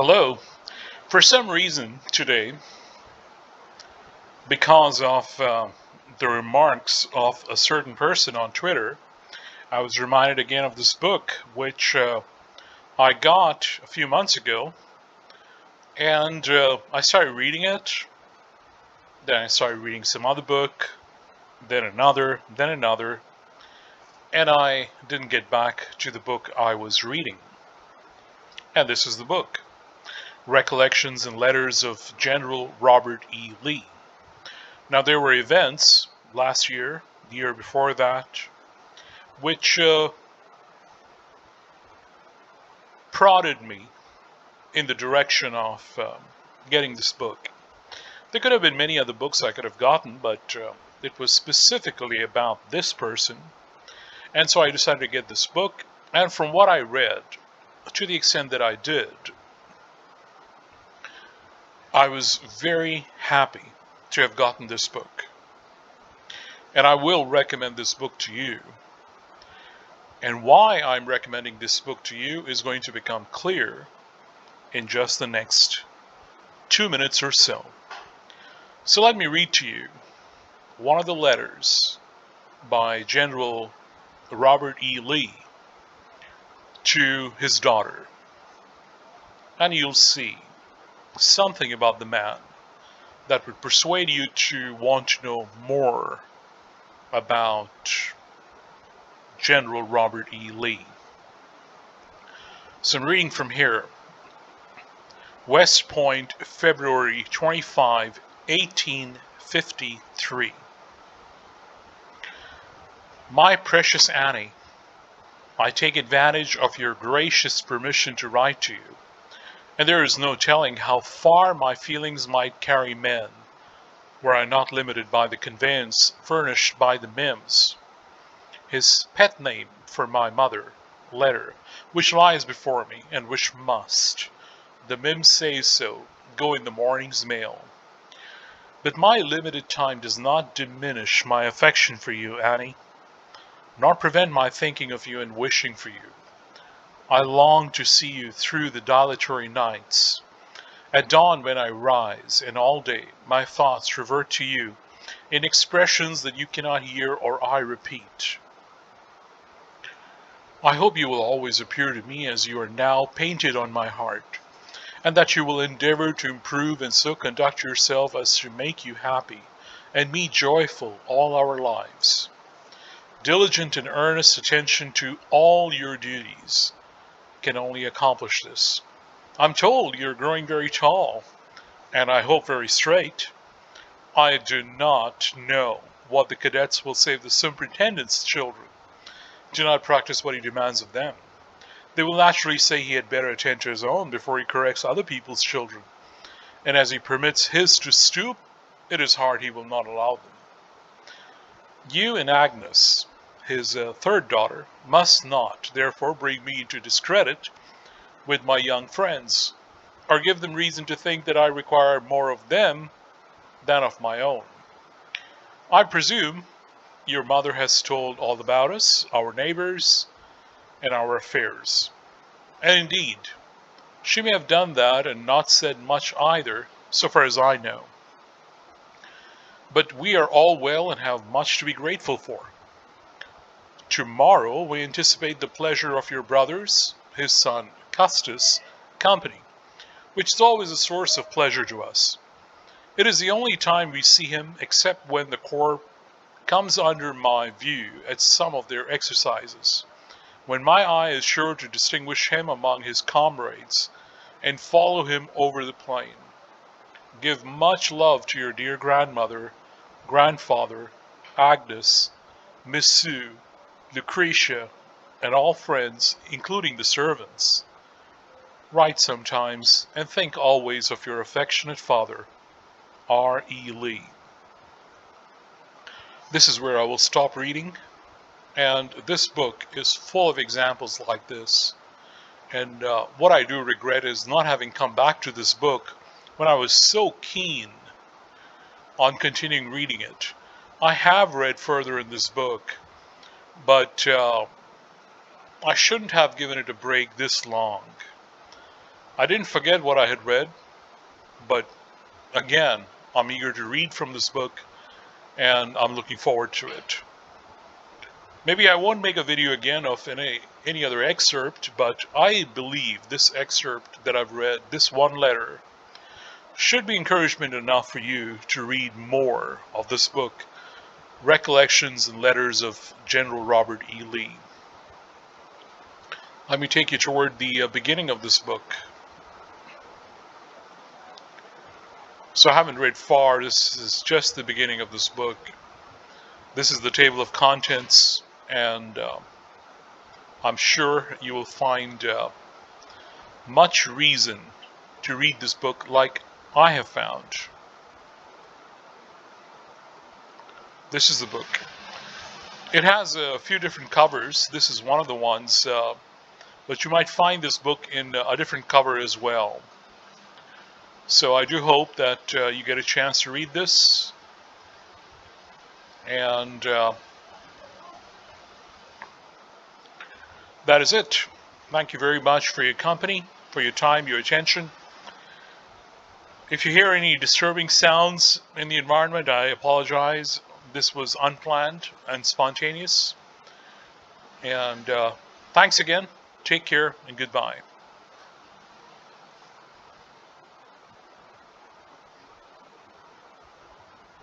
Hello. For some reason today, because of the remarks of a certain person on Twitter, I was reminded again of this book, which I got a few months ago, and I started reading it. Then I started reading some other book, then another, and I didn't get back to the book I was reading. And this is the book, Recollections and Letters of General Robert E. Lee. Now, there were events last year, the year before that, which prodded me in the direction of getting this book. There could have been many other books I could have gotten, but it was specifically about this person. And so I decided to get this book. And from what I read, to the extent that I did, I was very happy to have gotten this book. And I will recommend this book to you. And why I'm recommending this book to you is going to become clear in just the next 2 minutes or so. So let me read to you one of the letters by General Robert E. Lee to his daughter. And you'll see something about the man that would persuade you to want to know more about General Robert E. Lee. So I'm reading from here. West Point, February 25, 1853. My precious Annie, I take advantage of your gracious permission to write to you, and there is no telling how far my feelings might carry men, were I not limited by the conveyance furnished by the Mims, his pet name for my mother, letter, which lies before me, and which must, the Mims say so, go in the morning's mail. But my limited time does not diminish my affection for you, Annie, nor prevent my thinking of you and wishing for you. I long to see you through the dilatory nights. At dawn when I rise, and all day, my thoughts revert to you in expressions that you cannot hear or I repeat. I hope you will always appear to me as you are now painted on my heart, and that you will endeavor to improve and so conduct yourself as to make you happy, and me joyful all our lives. Diligent and earnest attention to all your duties can only accomplish this. I'm told you're growing very tall, and I hope very straight. I do not know what the cadets will say of the superintendent's children. Do not practice what he demands of them. They will naturally say he had better attend to his own before he corrects other people's children, and as he permits his to stoop, it is hard he will not allow them. You and Agnes, his third daughter, must not, therefore, bring me into discredit with my young friends, or give them reason to think that I require more of them than of my own. I presume your mother has told all about us, our neighbors, and our affairs. And indeed, she may have done that and not said much either, so far as I know. But we are all well and have much to be grateful for. Tomorrow we anticipate the pleasure of your brothers, his son Custis, company, which is always a source of pleasure to us. It is the only time we see him except when the corps comes under my view at some of their exercises, when my eye is sure to distinguish him among his comrades and follow him over the plain. Give much love to your dear grandmother, grandfather, Agnes, Miss Sue, Lucretia, and all friends, including the servants. Write sometimes, and think always of your affectionate father, R. E. Lee. This is where I will stop reading, and this book is full of examples like this. And what I do regret is not having come back to this book when I was so keen on continuing reading it. I have read further in this book, but I shouldn't have given it a break this long. I didn't forget what I had read, but again, I'm eager to read from this book, and I'm looking forward to it. Maybe I won't make a video again of any other excerpt, but I believe this excerpt that I've read, this one letter, should be encouragement enough for you to read more of this book, Recollections and Letters of General Robert E. Lee. Let me take you toward the beginning of this book. So I haven't read far. This is just the beginning of this book. This is the table of contents, and I'm sure you will find much reason to read this book like I have found. This is the book. It has a few different covers. This is one of the ones, but you might find this book in a different cover as well. So I do hope that you get a chance to read this. And that is it. Thank you very much for your company, for your time, your attention. If you hear any disturbing sounds in the environment, I apologize. This was unplanned and spontaneous. And thanks again. Take care and goodbye.